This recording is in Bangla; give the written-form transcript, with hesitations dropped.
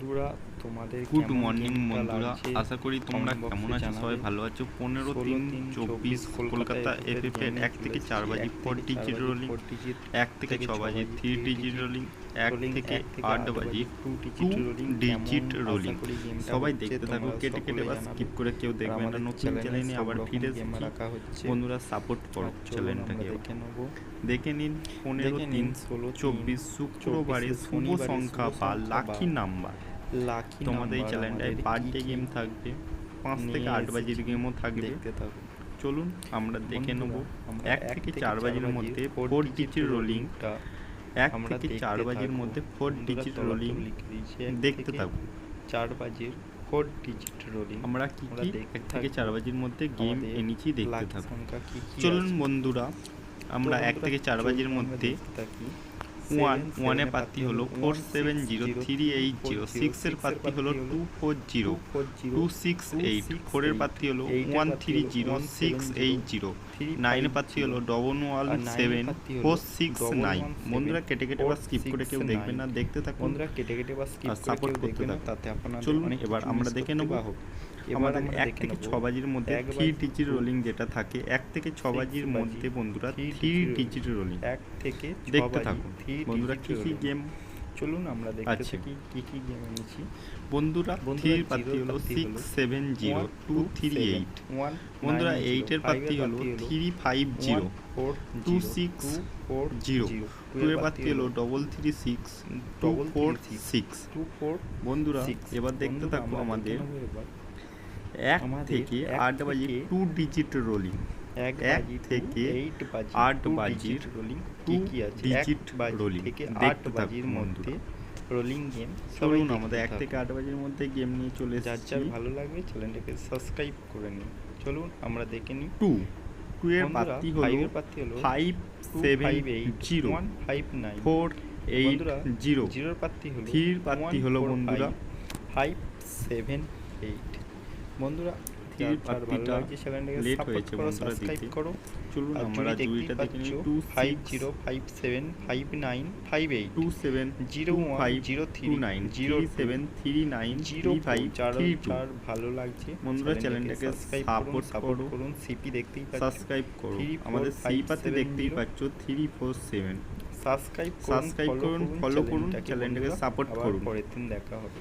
বন্ধুরা তোমাদের গুড কেমন মর্নিং গেমটা বন্ধুরা, লাগছে আশা করি তোমরা কমেন্ট কেমন বক্সে আছো, সবাই জানাবে। ভালো আছো। 15-3-24 কলকাতা এফএফ এর 1 থেকে 4 বাজি 4 ডিজিট রোলিং, 1 থেকে 6 বাজি 3 ডিজিট রোলিং, 1 থেকে 8 বাজি 2 ডিজিট রোলিং। সবাই দেখতে থাকো, কেটে কেটে বা স্কিপ করে কেউ দেখবে না। নতুন চ্যানেলে আবার ফিরে এসেছি বন্ধুরা, সাপোর্ট করো চ্যানেলটাকে। দেখে নিন 15-3-24 শুক্রবারে শুভ সংখ্যা বা লাকি নাম্বার। তোমাদের এই চ্যানেলটায় বার্থডে গেম থাকবে, 5 থেকে 8 বাজির গেমও থাকবে। চলুন আমরা দেখে নেব 1 থেকে 4 বাজির মধ্যে 4 ডিজিট রোলিং, 1 থেকে 4 বাজির মধ্যে 4 ডিজিট রোলিং দেখতে থাকুন। 4 বাজির 4 ডিজিট রোলিং আমরা কি 1 থেকে 4 বাজির মধ্যে গেম এনেছি দেখতে থাকুন। চলুন বন্ধুরা, আমরা 1 থেকে 4 বাজির মধ্যে 1 এর প্রার্থী হলো 470380, 6 এর প্রার্থী হলো 240 268, 4 এর প্রার্থী হলো 130680, 9 এর প্রার্থী হলো 117469। বন্ধুরা কেটে কেটে বা স্কিপ করে কেউ দেখবেন না, দেখতে থাকুন, বন্ধুরা কেটে কেটে বা স্কিপ করে সাপোর্ট কেউ করতে দেখবেন না, থাকুন। তাতে আপনাদের চলুন অনেক এবার কিছু আমরা miss দেখে করতে নেব পারবো। আমাদের 1 থেকে 6 বাজির মধ্যে 3 ডিজিট রোলিং যেটা থাকে, 1 থেকে 6 বাজির মধ্যে বন্ধুরা 3 ডিজিট রোলিং 1 থেকে 6 দেখতে বাজি থাকুন। 3 বন্ধুরা কি কি গেম, চলুন আমরা দেখতে থাকি কি কি গেম এনেছি। বন্ধুরা 3 এর প্রার্থী হলো 670238, বন্ধুরা 8 এর প্রার্থী হলো 350 260, 2 এর প্রার্থী হলো 336246। বন্ধুরা এবার দেখতে থাকবো আমাদের 1 থেকে 8 বাজি 2 ডিজিট রোলিং, 1 থেকে 8 বাজির রোলিং কি কি আছে ডিজিট রোলিং থেকে 8 দেখতে বাজির থাকুন মধ্যে রোলিং গেম। চলুন আমাদের 1 থেকে 8 বাজির মধ্যে গেম নিয়ে চলে যার এসেছি। যার ভালো লাগবে চ্যানেলটাকে সাবস্ক্রাইব করে নিন। চলুন আমরা দেখে নিই। 2 এর প্রার্থী হলো 570159 480, 0 এর প্রার্থী হলো 3 এর প্রার্থী হলো বন্ধুরা 578। বন্ধুরা তির প্রার্থীটা লেট হয়েছে বন্ধুরা সাবস্ক্রাইব দিতে। করো। চলুন আমরা জুড়িটা দেখে নিই। 50575958 272529 37393532। ভালো লাগছে বন্ধুরা চ্যানেলটাকে সাপোর্ট করুন। সিপি দেখতেই সাবস্ক্রাইব করুন। আমাদের সিপাতে দেখতেই পাচ্ছ 347। সাবস্ক্রাইব করুন, ফলো করুন, চ্যানেলটাকে সাপোর্ট করুন। পরের দিন দেখা হবে।